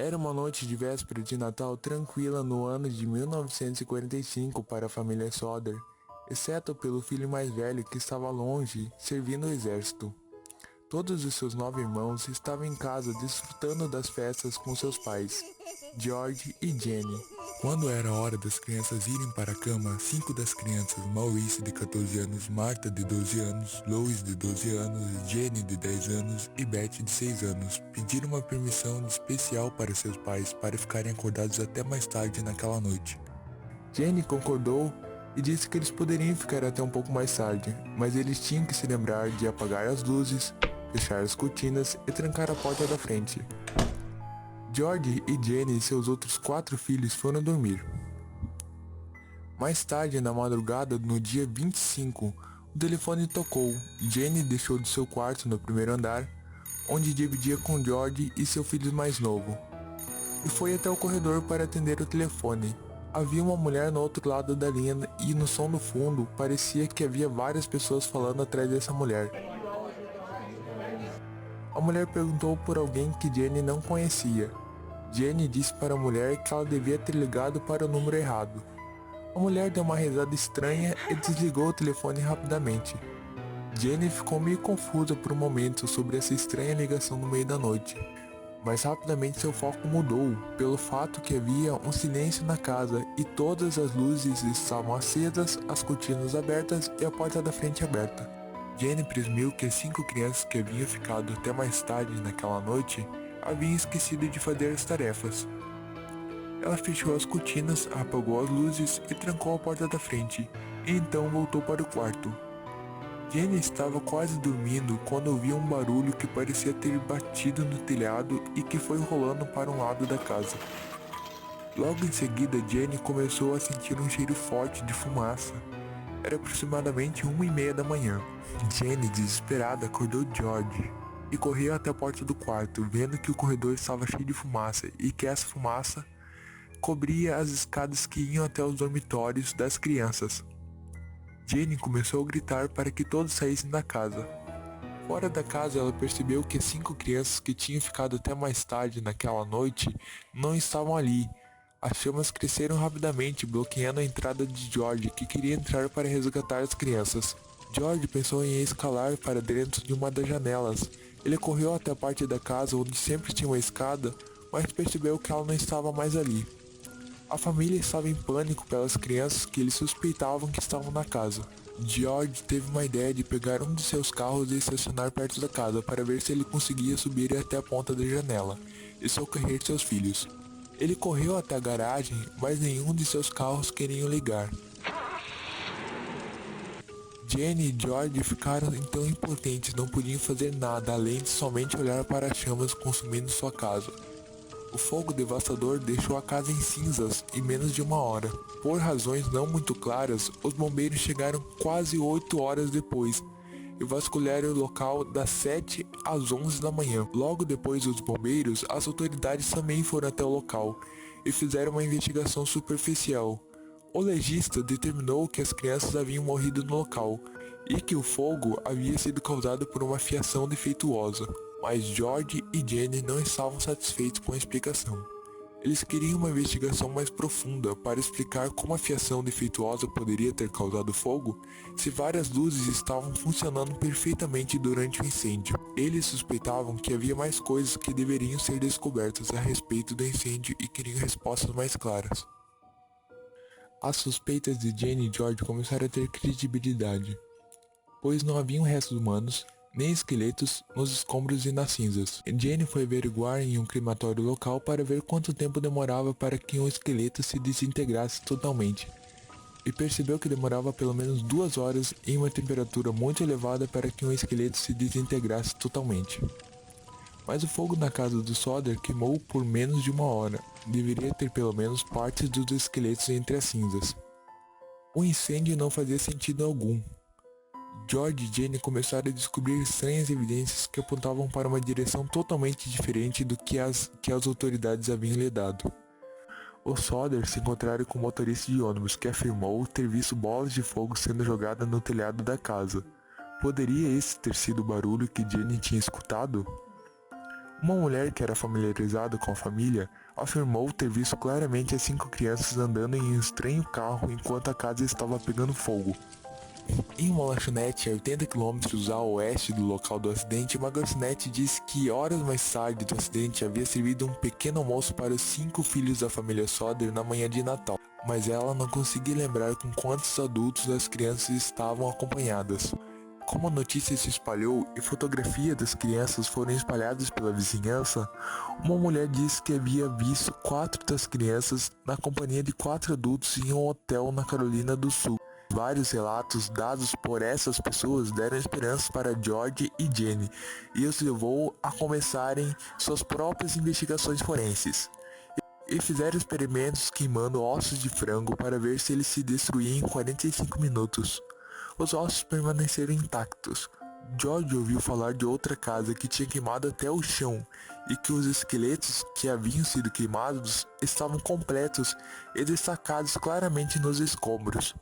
Era uma noite de véspera de Natal tranquila no ano de 1945 para a família Soder, exceto pelo filho mais velho que estava longe, servindo o exército. Todos os seus 9 irmãos estavam em casa desfrutando das festas com seus pais, George e Jenny. Quando era a hora das crianças irem para a cama, 5 das crianças, Maurice de 14 anos, Martha de 12 anos, Louis de 12 anos, Jenny de 10 anos e Beth de 6 anos, pediram uma permissão especial para seus pais para ficarem acordados até mais tarde naquela noite. Jenny concordou e disse que eles poderiam ficar até um pouco mais tarde, mas eles tinham que se lembrar de apagar as luzes, fechar as cortinas e trancar a porta da frente. George e Jenny e seus outros 4 filhos foram dormir. Mais tarde, na madrugada, no dia 25, o telefone tocou. Jenny deixou de seu quarto no primeiro andar, onde dividia com George e seu filho mais novo, e foi até o corredor para atender o telefone. Havia uma mulher no outro lado da linha e no som do fundo parecia que havia várias pessoas falando atrás dessa mulher. A mulher perguntou por alguém que Jenny não conhecia. Jenny disse para a mulher que ela devia ter ligado para o número errado. A mulher deu uma risada estranha e desligou o telefone rapidamente. Jenny ficou meio confusa por um momento sobre essa estranha ligação no meio da noite, mas rapidamente seu foco mudou pelo fato que havia um silêncio na casa e todas as luzes estavam acesas, as cortinas abertas e a porta da frente aberta. Jenny presumiu que as 5 crianças que haviam ficado até mais tarde naquela noite haviam esquecido de fazer as tarefas. Ela fechou as cortinas, apagou as luzes e trancou a porta da frente, e então voltou para o quarto. Jenny estava quase dormindo quando ouviu um barulho que parecia ter batido no telhado e que foi rolando para um lado da casa. Logo em seguida, Jenny começou a sentir um cheiro forte de fumaça. Era aproximadamente 1h30 da manhã. Jenny, desesperada, acordou George e correu até a porta do quarto, vendo que o corredor estava cheio de fumaça e que essa fumaça cobria as escadas que iam até os dormitórios das crianças. Jenny começou a gritar para que todos saíssem da casa. Fora da casa, ela percebeu que as 5 crianças que tinham ficado até mais tarde naquela noite não estavam ali. As chamas cresceram rapidamente, bloqueando a entrada de George, que queria entrar para resgatar as crianças. George pensou em escalar para dentro de uma das janelas. Ele correu até a parte da casa onde sempre tinha uma escada, mas percebeu que ela não estava mais ali. A família estava em pânico pelas crianças que eles suspeitavam que estavam na casa. George teve uma ideia de pegar um de seus carros e estacionar perto da casa para ver se ele conseguia subir até a ponta da janela e socorrer seus filhos. Ele correu até a garagem, mas nenhum de seus carros queriam ligar. Jenny e George ficaram então impotentes, não podiam fazer nada além de somente olhar para as chamas consumindo sua casa. O fogo devastador deixou a casa em cinzas em menos de 1 hora. Por razões não muito claras, os bombeiros chegaram quase 8 horas depois e vasculharam o local das 7 às 11 da manhã. Logo depois dos bombeiros, as autoridades também foram até o local e fizeram uma investigação superficial. O legista determinou que as crianças haviam morrido no local e que o fogo havia sido causado por uma fiação defeituosa. Mas George e Jenny não estavam satisfeitos com a explicação. Eles queriam uma investigação mais profunda para explicar como a fiação defeituosa poderia ter causado fogo se várias luzes estavam funcionando perfeitamente durante o incêndio. Eles suspeitavam que havia mais coisas que deveriam ser descobertas a respeito do incêndio e queriam respostas mais claras. As suspeitas de Jenny e George começaram a ter credibilidade, pois não haviam restos humanos, nem esqueletos nos escombros e nas cinzas. Jenny foi averiguar em um crematório local para ver quanto tempo demorava para que um esqueleto se desintegrasse totalmente, e percebeu que demorava pelo menos 2 horas em uma temperatura muito elevada para que um esqueleto se desintegrasse totalmente. Mas o fogo na casa do Soder queimou por menos de 1 hora. Deveria ter pelo menos partes dos esqueletos entre as cinzas. O incêndio não fazia sentido algum. George e Jenny começaram a descobrir estranhas evidências que apontavam para uma direção totalmente diferente do que as autoridades haviam lhe dado. Os Soder se encontraram com um motorista de ônibus que afirmou ter visto bolas de fogo sendo jogadas no telhado da casa. Poderia esse ter sido o barulho que Jenny tinha escutado? Uma mulher que era familiarizada com a família afirmou ter visto claramente as 5 crianças andando em um estranho carro enquanto a casa estava pegando fogo. Em uma lanchonete a 80 quilômetros a oeste do local do acidente, uma garçonete disse que horas mais tarde do acidente havia servido um pequeno almoço para os 5 filhos da família Soder na manhã de Natal, mas ela não conseguia lembrar com quantos adultos as crianças estavam acompanhadas. Como a notícia se espalhou e fotografias das crianças foram espalhadas pela vizinhança, uma mulher disse que havia visto 4 das crianças na companhia de 4 adultos em um hotel na Carolina do Sul. Vários relatos dados por essas pessoas deram esperança para George e Jenny e os levou a começarem suas próprias investigações forenses. E fizeram experimentos queimando ossos de frango para ver se eles se destruíam em 45 minutos. Os ossos permaneceram intactos. George ouviu falar de outra casa que tinha queimado até o chão e que os esqueletos que haviam sido queimados estavam completos e destacados claramente nos escombros.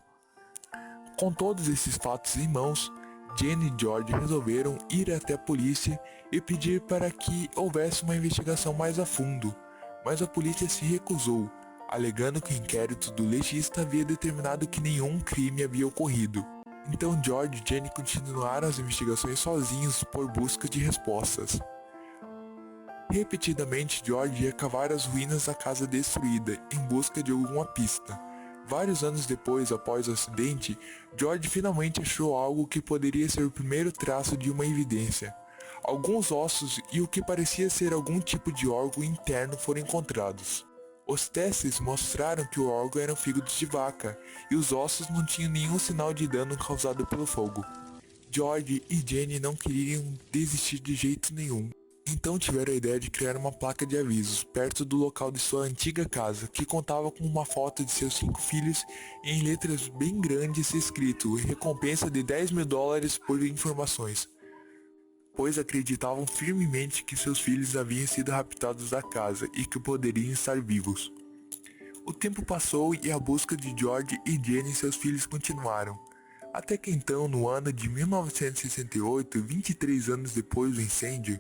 Com todos esses fatos em mãos, Jenny e George resolveram ir até a polícia e pedir para que houvesse uma investigação mais a fundo, mas a polícia se recusou, alegando que o inquérito do legista havia determinado que nenhum crime havia ocorrido. Então George e Jenny continuaram as investigações sozinhos por busca de respostas. Repetidamente, George ia cavar as ruínas da casa destruída em busca de alguma pista. Vários anos depois, após o acidente, George finalmente achou algo que poderia ser o primeiro traço de uma evidência. Alguns ossos e o que parecia ser algum tipo de órgão interno foram encontrados. Os testes mostraram que o órgão era um fígado de vaca e os ossos não tinham nenhum sinal de dano causado pelo fogo. George e Jenny não queriam desistir de jeito nenhum. Então tiveram a ideia de criar uma placa de avisos perto do local de sua antiga casa, que contava com uma foto de seus 5 filhos e em letras bem grandes escrito recompensa de $10.000 por informações, pois acreditavam firmemente que seus filhos haviam sido raptados da casa e que poderiam estar vivos. O tempo passou e a busca de George e Jenny e seus filhos continuaram. Até que então, no ano de 1968, 23 anos depois do incêndio,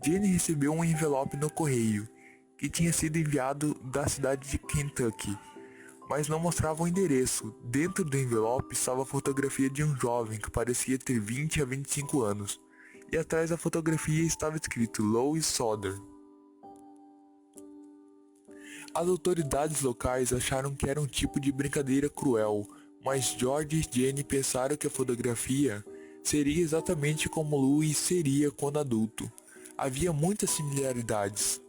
Jenny recebeu um envelope no correio, que tinha sido enviado da cidade de Kentucky, mas não mostrava o endereço. Dentro do envelope estava a fotografia de um jovem que parecia ter 20 a 25 anos, e atrás da fotografia estava escrito Louis Soder. As autoridades locais acharam que era um tipo de brincadeira cruel, mas George e Jenny pensaram que a fotografia seria exatamente como Louis seria quando adulto. Havia muitas similaridades.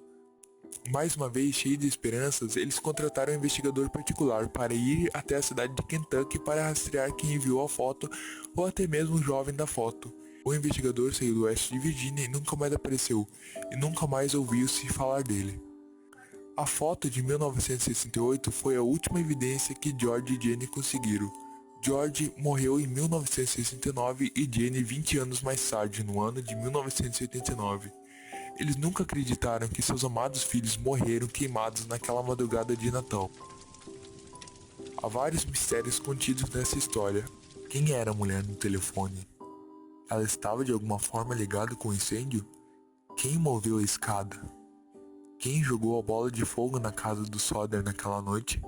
Mais uma vez, cheios de esperanças, eles contrataram um investigador particular para ir até a cidade de Kentucky para rastrear quem enviou a foto ou até mesmo o jovem da foto. O investigador saiu do oeste de Virgínia e nunca mais apareceu, e nunca mais ouviu-se falar dele. A foto de 1968 foi a última evidência que George e Jenny conseguiram. George morreu em 1969 e Jenny 20 anos mais tarde, no ano de 1989. Eles nunca acreditaram que seus amados filhos morreram queimados naquela madrugada de Natal. Há vários mistérios contidos nessa história. Quem era a mulher no telefone? Ela estava de alguma forma ligada com o incêndio? Quem moveu a escada? Quem jogou a bola de fogo na casa do Soder naquela noite?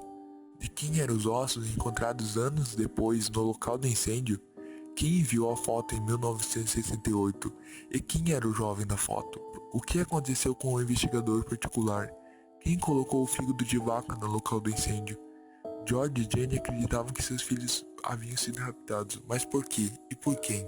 De quem eram os ossos encontrados anos depois no local do incêndio? Quem enviou a foto em 1968? E quem era o jovem da foto? O que aconteceu com o investigador particular? Quem colocou o fígado de vaca no local do incêndio? George e Jenny acreditavam que seus filhos haviam sido raptados, mas por quê? E por quem?